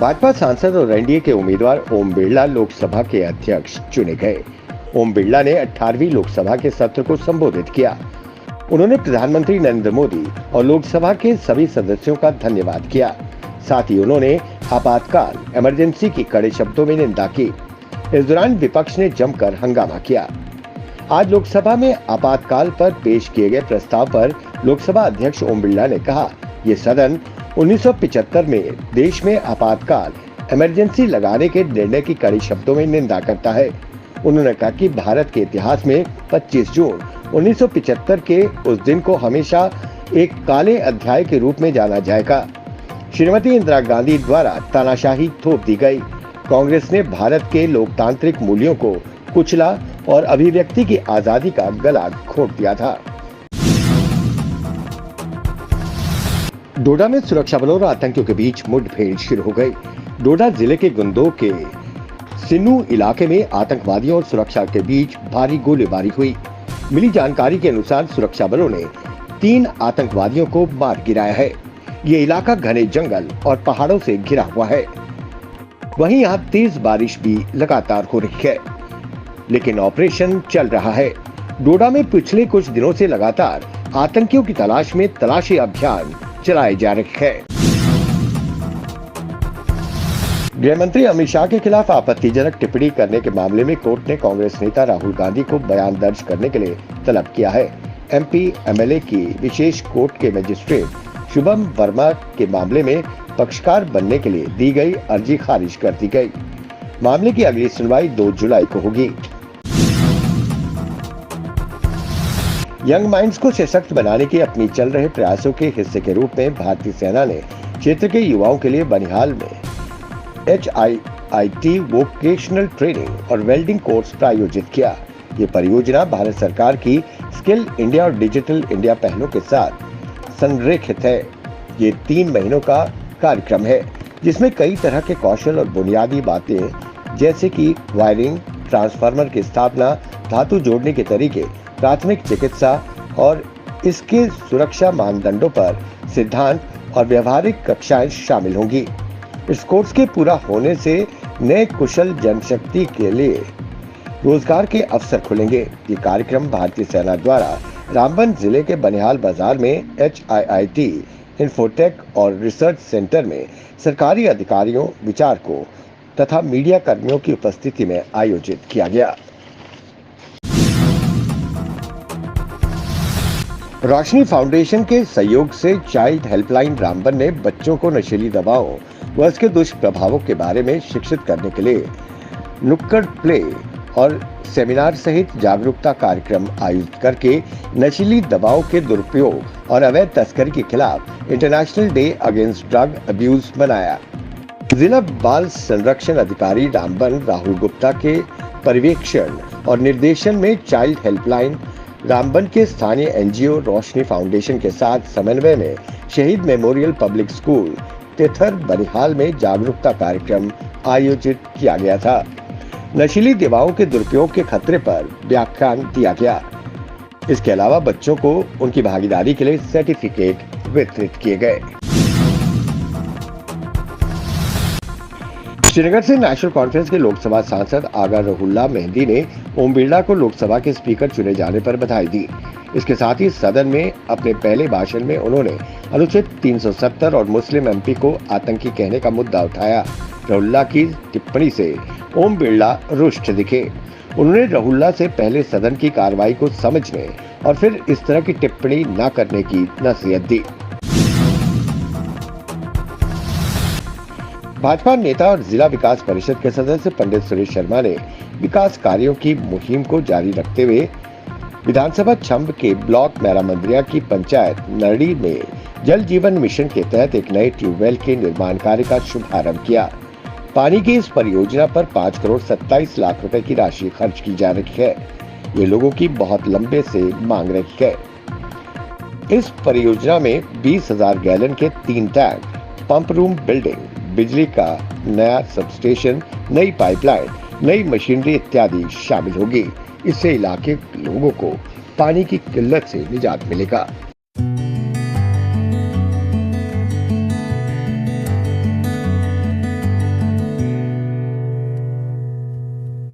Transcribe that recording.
भाजपा सांसद और एनडीए के उम्मीदवार ओम बिरला लोकसभा के अध्यक्ष चुने गए। ओम बिरला ने 18वीं लोकसभा के सत्र को संबोधित किया। उन्होंने प्रधानमंत्री नरेंद्र मोदी और लोकसभा के सभी सदस्यों का धन्यवाद किया। साथ ही उन्होंने आपातकाल इमरजेंसी की कड़े शब्दों में निंदा की। इस दौरान विपक्ष ने जमकर हंगामा किया। आज लोकसभा में आपातकाल पर पेश किए गए प्रस्ताव पर लोकसभा अध्यक्ष ओम बिरला ने कहा, ये सदन 1975 में देश में आपातकाल इमरजेंसी लगाने के निर्णय की कड़ी शब्दों में निंदा करता है। उन्होंने कहा कि भारत के इतिहास में 25 जून 1975 के उस दिन को हमेशा एक काले अध्याय के रूप में जाना जाएगा। श्रीमती इंदिरा गांधी द्वारा तानाशाही थोप दी गई। कांग्रेस ने भारत के लोकतांत्रिक मूल्यों को कुचला और अभिव्यक्ति की आजादी का गला घोंट दिया था। डोडा में सुरक्षा बलों और आतंकियों के बीच मुठभेड़ शुरू हो गई। डोडा जिले के गुंदो के सिन्नू इलाके में आतंकवादियों और सुरक्षा के बीच भारी गोलीबारी हुई। मिली जानकारी के अनुसार सुरक्षा बलों ने 3 आतंकवादियों को मार गिराया है। ये इलाका घने जंगल और पहाड़ों से घिरा हुआ है। वहीं यहाँ तेज बारिश भी लगातार हो रही है, लेकिन ऑपरेशन चल रहा है। डोडा में पिछले कुछ दिनों से लगातार आतंकियों की तलाश में तलाशी अभियान चलाए जा रहे हैं। गृह मंत्री अमित शाह के खिलाफ आपत्तिजनक टिप्पणी करने के मामले में कोर्ट ने कांग्रेस नेता राहुल गांधी को बयान दर्ज करने के लिए तलब किया है। एमपी एमएलए की विशेष कोर्ट के मजिस्ट्रेट शुभम वर्मा के मामले में पक्षकार बनने के लिए दी गई अर्जी खारिज कर दी गई। मामले की अगली सुनवाई 2 जुलाई को होगी। यंग माइंड्स को सशक्त बनाने के अपनी चल रहे प्रयासों के हिस्से के रूप में भारतीय सेना ने क्षेत्र के युवाओं के लिए बनिहाल में HIIT वोकेशनल ट्रेनिंग और वेल्डिंग कोर्स प्रायोजित किया। ये परियोजना भारत सरकार की स्किल इंडिया और डिजिटल इंडिया पहलों के साथ संरेखित है। ये 3 महीनों का कार्यक्रम है, जिसमें कई तरह के कौशल और बुनियादी बातें जैसे कि वायरिंग, ट्रांसफार्मर की स्थापना, धातु जोड़ने के तरीके, प्राथमिक चिकित्सा और इसके सुरक्षा मानदंडों पर सिद्धांत और व्यवहारिक कक्षाएं शामिल होंगी। इस कोर्स के पूरा होने से नए कुशल जनशक्ति के लिए रोजगार के अवसर खुलेंगे। ये कार्यक्रम भारतीय सेना द्वारा रामबन जिले के बनिहाल बाजार में HIIT इन्फोटेक और रिसर्च सेंटर में सरकारी अधिकारियों, विचारकों तथा मीडिया कर्मियों की उपस्थिति में आयोजित किया गया। रोशनी फाउंडेशन के सहयोग से चाइल्ड हेल्पलाइन रामबन ने बच्चों को नशीली दवाओं व इसके दुष्प्रभावों के बारे में शिक्षित करने के लिए नुक्कड़ प्ले और सेमिनार सहित जागरूकता कार्यक्रम आयोजित करके नशीली दवाओं के दुरुपयोग और अवैध तस्करी के खिलाफ international day against drug abuse मनाया। जिला बाल संरक्षण अधिकारी रामबन राहुल गुप्ता के पर्यवेक्षण और निर्देशन में चाइल्ड हेल्पलाइन रामबन के स्थानीय एनजीओ रोशनी फाउंडेशन के साथ समन्वय में शहीद मेमोरियल पब्लिक स्कूल तेथर बनिहाल में जागरूकता कार्यक्रम आयोजित किया गया था। नशीली दवाओं के दुरुपयोग के खतरे पर व्याख्यान दिया गया। इसके अलावा बच्चों को उनकी भागीदारी के लिए सर्टिफिकेट वितरित किए गए। श्रीनगर से नेशनल कॉन्फ्रेंस के लोकसभा सांसद आगा रहुल्ला मेहंदी ने ओम बिरला को लोकसभा के स्पीकर चुने जाने पर बधाई दी। इसके साथ ही सदन में अपने पहले भाषण में उन्होंने अनुच्छेद 370 और मुस्लिम एमपी को आतंकी कहने का मुद्दा उठाया। रहुल्ला की टिप्पणी से ओम बिरला रुष्ट दिखे। उन्होंने रहुल्ला से पहले सदन की कार्रवाई को समझने और फिर इस तरह की टिप्पणी न करने की नसीहत दी। भाजपा नेता और जिला विकास परिषद के सदस्य पंडित सुरेश शर्मा ने विकास कार्यों की मुहिम को जारी रखते हुए विधानसभा छंब के ब्लॉक मैरामंदिया की पंचायत नरडी में जल जीवन मिशन के तहत एक नए ट्यूबवेल के निर्माण कार्य का शुभारंभ किया। पानी की इस परियोजना पर 5 करोड़ 27 लाख रुपए की राशि खर्च की जा रही है। ये लोगों की बहुत लंबे से मांग रही है। इस परियोजना में 20,000 गैलन के 3 टैंक, पंप रूम बिल्डिंग, बिजली का नया सबस्टेशन, नई पाइपलाइन, नई मशीनरी इत्यादि शामिल होगी। इससे इलाके के लोगों को पानी की किल्लत से निजात मिलेगा।